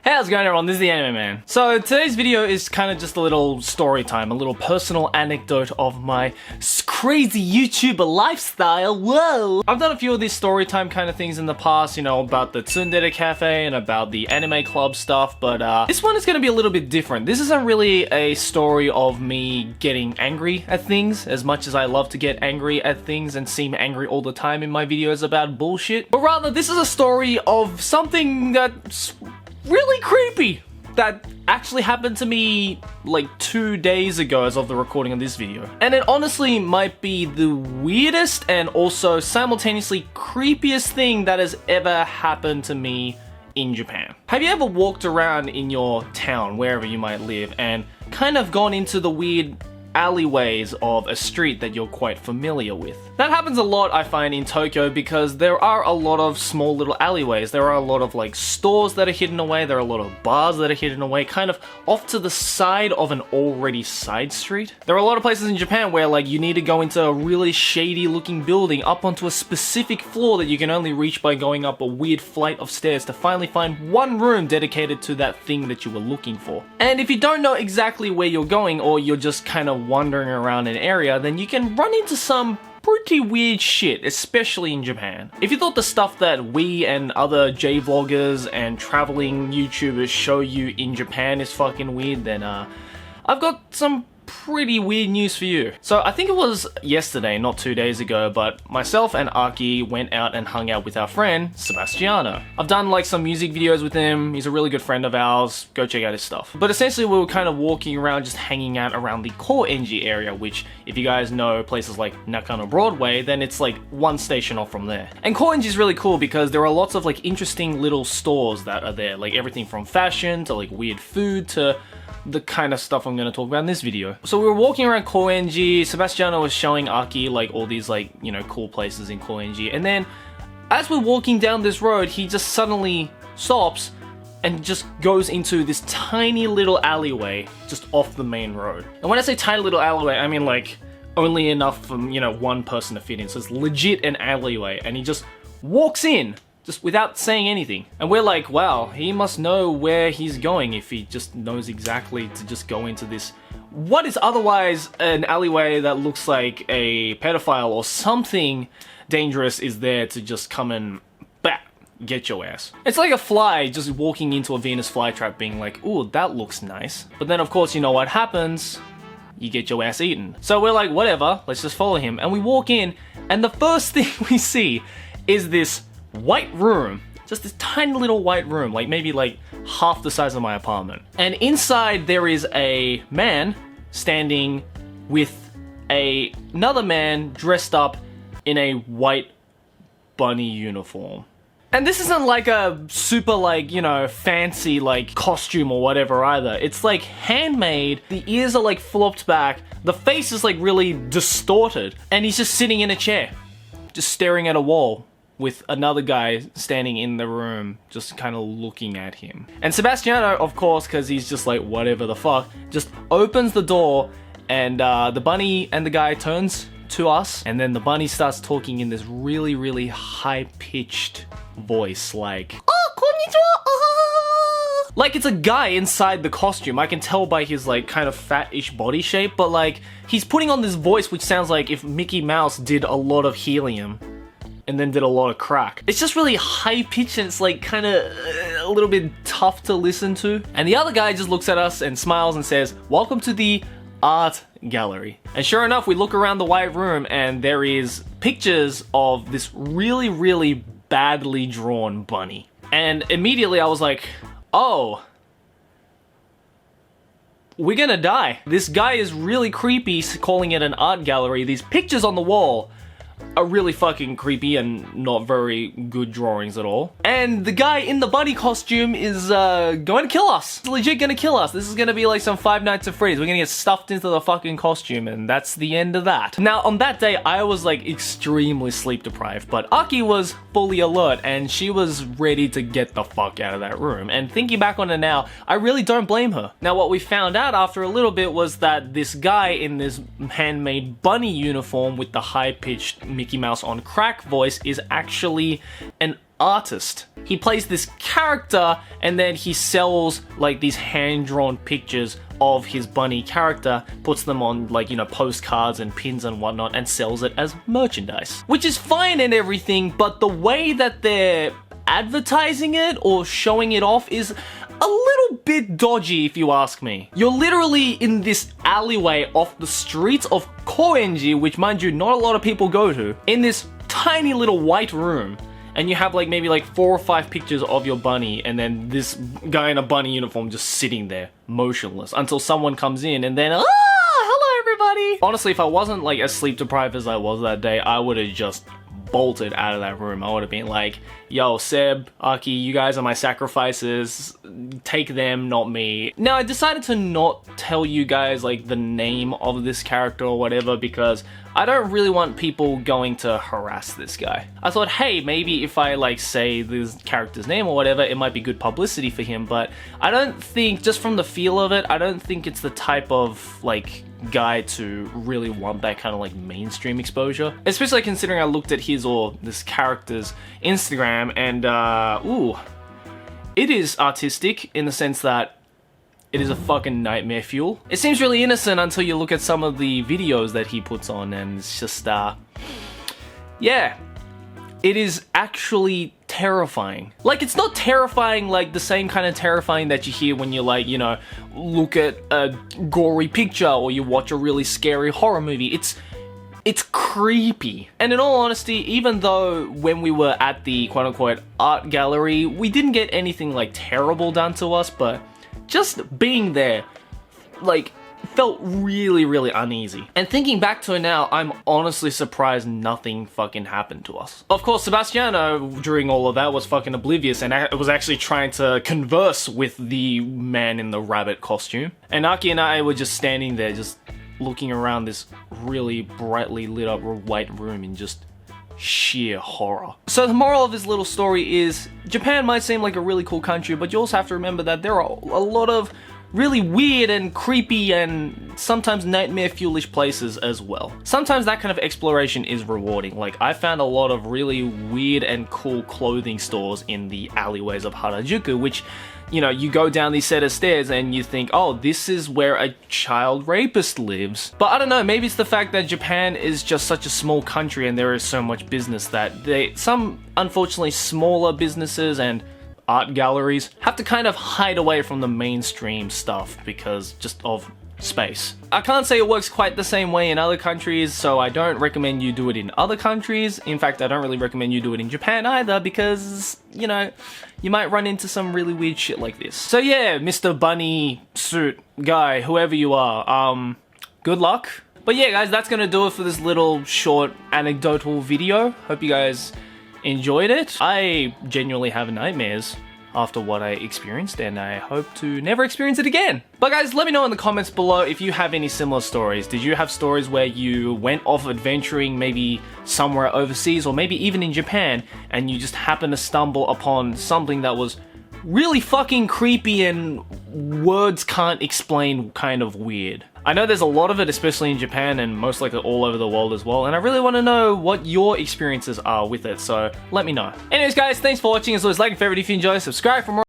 Hey, how's it going everyone? This is the Anime Man. So today's video is kind of just a little story time, a little personal anecdote of my crazy YouTuber lifestyle. Whoa! I've done a few of these story time kind of things in the past, you know, about the Tsundere Cafe and about the anime club stuff, but this one is going to be a little bit different. This isn't really a story of me getting angry at things, as much as I love to get angry at things and seem angry all the time in my videos about bullshit, but rather this is a story of something that's really creepy that actually happened to me like 2 days ago as of the recording of this video. And it honestly might be the weirdest and also simultaneously creepiest thing that has ever happened to me in Japan. Have you ever walked around in your town, wherever you might live, and kind of gone into the weird alleyways of a street that you're quite familiar with? That happens a lot, I find, in Tokyo because there are a lot of small little alleyways. There are a lot of like stores that are hidden away, there are a lot of bars that are hidden away, kind of off to the side of an already side street. There are a lot of places in Japan where like you need to go into a really shady looking building up onto a specific floor that you can only reach by going up a weird flight of stairs to finally find one room dedicated to that thing that you were looking for. And if you don't know exactly where you're going, or you're just kind of wandering around an area, then you can run into some pretty weird shit, especially in Japan. If you thought the stuff that we and other J-vloggers and traveling YouTubers show you in Japan is fucking weird, then I've got some pretty weird news for you. So I think it was yesterday, not 2 days ago, but myself and Aki went out and hung out with our friend Sebastiano. I've done like some music videos with him. He's a really good friend of ours. Go check out his stuff. But essentially we were kind of walking around, just hanging out around the Koenji area, which if you guys know places like Nakano Broadway, then it's like one station off from there. And Koenji is really cool because there are lots of like interesting little stores that are there, like everything from fashion to like weird food to the kind of stuff I'm going to talk about in this video. So we were walking around Koenji, Sebastiano was showing Aki like all these like, you know, cool places in Koenji, and then as we're walking down this road, he just suddenly stops and just goes into this tiny little alleyway just off the main road. And when I say tiny little alleyway, I mean like only enough for, you know, one person to fit in. So it's legit an alleyway, and he just walks in just without saying anything. And we're like, wow, he must know where he's going if he just knows exactly to just go into this, what is otherwise an alleyway that looks like a pedophile or something dangerous is there to just come and get your ass. It's like a fly just walking into a Venus flytrap being like, ooh, that looks nice. But then of course, you know what happens? You get your ass eaten. So we're like, whatever, let's just follow him. And we walk in, and the first thing we see is this white room, just this tiny little white room, like maybe like half the size of my apartment. And inside there is a man standing with another man dressed up in a white bunny uniform. And this isn't like a super like, you know, fancy like costume or whatever either. It's like handmade, the ears are like flopped back, the face is like really distorted, and he's just sitting in a chair, just staring at a wall, with another guy standing in the room just kind of looking at him. And Sebastiano, of course, because he's just like whatever the fuck, just opens the door, and the bunny and the guy turns to us, and then the bunny starts talking in this really, really high-pitched voice like, "Oh, konnichiwa!" Like it's a guy inside the costume. I can tell by his like kind of fat-ish body shape, but like he's putting on this voice which sounds like if Mickey Mouse did a lot of helium and then did a lot of crack. It's just really high pitched, and it's like kind of a little bit tough to listen to. And the other guy just looks at us and smiles and says, "Welcome to the art gallery." And sure enough, we look around the white room and there is pictures of this really, really badly drawn bunny. And immediately I was like, oh, we're gonna die. This guy is really creepy calling it an art gallery. These pictures on the wall are really fucking creepy and not very good drawings at all. And the guy in the bunny costume is going to kill us. He's legit gonna kill us. This is gonna be like some Five Nights at Freddy's. We're gonna get stuffed into the fucking costume, and that's the end of that. Now, on that day, I was like extremely sleep deprived, but Aki was fully alert and she was ready to get the fuck out of that room. And thinking back on it now, I really don't blame her. Now, what we found out after a little bit was that this guy in this handmade bunny uniform with the high-pitched Mickey Mouse on crack voice is actually an artist. he plays this character and then he sells like these hand-drawn pictures of his bunny character, puts them on like, you know, postcards and pins and whatnot, and sells it as merchandise. Which is fine and everything, but the way that they're advertising it or showing it off is a little bit dodgy, if you ask me. You're literally in this alleyway off the streets of Koenji, which, mind you, not a lot of people go to, in this tiny little white room, and you have like maybe like 4 or 5 pictures of your bunny, and then this guy in a bunny uniform just sitting there, motionless, until someone comes in, and then, hello everybody! Honestly, if I wasn't like as sleep deprived as I was that day, I would have just bolted out of that room. I would have been like, yo, Seb, Aki, you guys are my sacrifices. Take them, not me. Now, I decided to not tell you guys like the name of this character or whatever because I don't really want people going to harass this guy. I thought, hey, maybe if I like say this character's name or whatever, it might be good publicity for him, but I don't think, just from the feel of it, I don't think it's the type of like guy to really want that kind of like mainstream exposure. Especially considering I looked at his or this character's Instagram and ooh, it is artistic in the sense that it is a fucking nightmare fuel. It seems really innocent until you look at some of the videos that he puts on, and it's just yeah, it is actually terrifying. Like, it's not terrifying like the same kind of terrifying that you hear when you like, you know, look at a gory picture or you watch a really scary horror movie. It's creepy. And in all honesty, even though when we were at the quote-unquote art gallery, we didn't get anything like terrible done to us, but just being there, like, felt really, really uneasy. And thinking back to it now, I'm honestly surprised nothing fucking happened to us. Of course, Sebastiano, during all of that, was fucking oblivious and was actually trying to converse with the man in the rabbit costume. And Aki and I were just standing there, just looking around this really brightly lit up white room in just sheer horror. So the moral of this little story is, Japan might seem like a really cool country, but you also have to remember that there are a lot of really weird and creepy and sometimes nightmare fuelish places as well. Sometimes that kind of exploration is rewarding. Like, I found a lot of really weird and cool clothing stores in the alleyways of Harajuku, which, you know, you go down these set of stairs and you think, oh, this is where a child rapist lives. But I don't know, maybe it's the fact that Japan is just such a small country and there is so much business that some unfortunately smaller businesses and art galleries have to kind of hide away from the mainstream stuff because just of space. I can't say it works quite the same way in other countries, so I don't recommend you do it in other countries. In fact, I don't really recommend you do it in Japan either because, you know, you might run into some really weird shit like this. So yeah, Mr. Bunny suit guy, whoever you are, good luck. But yeah, guys, that's gonna do it for this little short anecdotal video. Hope you guys enjoyed it. I genuinely have nightmares after what I experienced, and I hope to never experience it again. But guys, let me know in the comments below if you have any similar stories. Did you have stories where you went off adventuring maybe somewhere overseas or maybe even in Japan and you just happened to stumble upon something that was really fucking creepy and words can't explain kind of weird? I know there's a lot of it, especially in Japan and most likely all over the world as well, and I really want to know what your experiences are with it, so let me know. Anyways guys, thanks for watching. As always, like and favorite if you enjoy, subscribe for more.